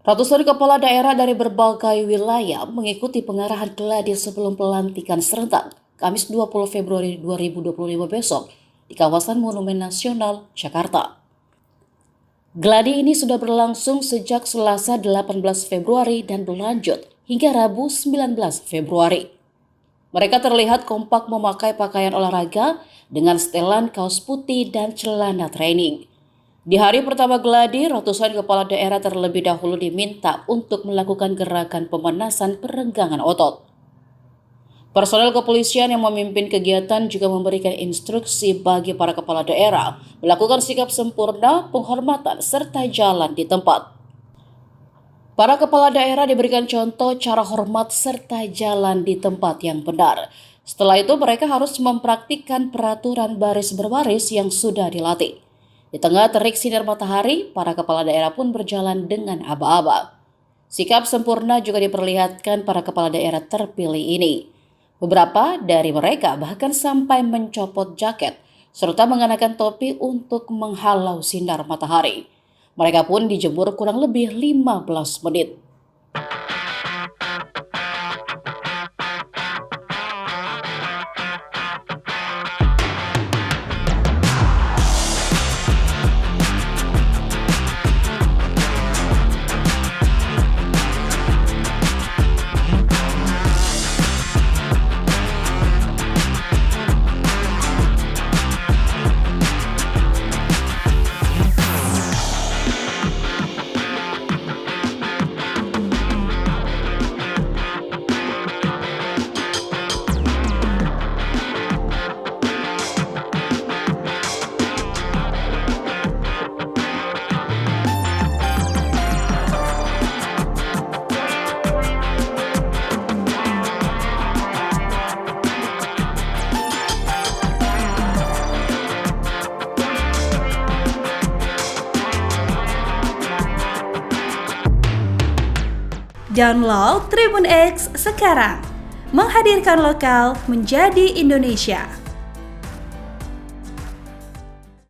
Ratusan kepala daerah dari berbagai wilayah mengikuti pengarahan gladi sebelum pelantikan serentak Kamis 20 Februari 2025 besok di kawasan Monumen Nasional, Jakarta. Gladi ini sudah berlangsung sejak Selasa 18 Februari dan berlanjut hingga Rabu 19 Februari. Mereka terlihat kompak memakai pakaian olahraga dengan setelan kaos putih dan celana training. Di hari pertama gladi, ratusan kepala daerah terlebih dahulu diminta untuk melakukan gerakan pemanasan perenggangan otot. Personel kepolisian yang memimpin kegiatan juga memberikan instruksi bagi para kepala daerah melakukan sikap sempurna, penghormatan, serta jalan di tempat. Para kepala daerah diberikan contoh cara hormat serta jalan di tempat yang benar. Setelah itu mereka harus mempraktikkan peraturan baris berbaris yang sudah dilatih. Di tengah terik sinar matahari, para kepala daerah pun berjalan dengan aba-aba. Sikap sempurna juga diperlihatkan para kepala daerah terpilih ini. Beberapa dari mereka bahkan sampai mencopot jaket serta mengenakan topi untuk menghalau sinar matahari. Mereka pun dijemur kurang lebih 15 menit. Download Tribun X sekarang, menghadirkan lokal menjadi Indonesia.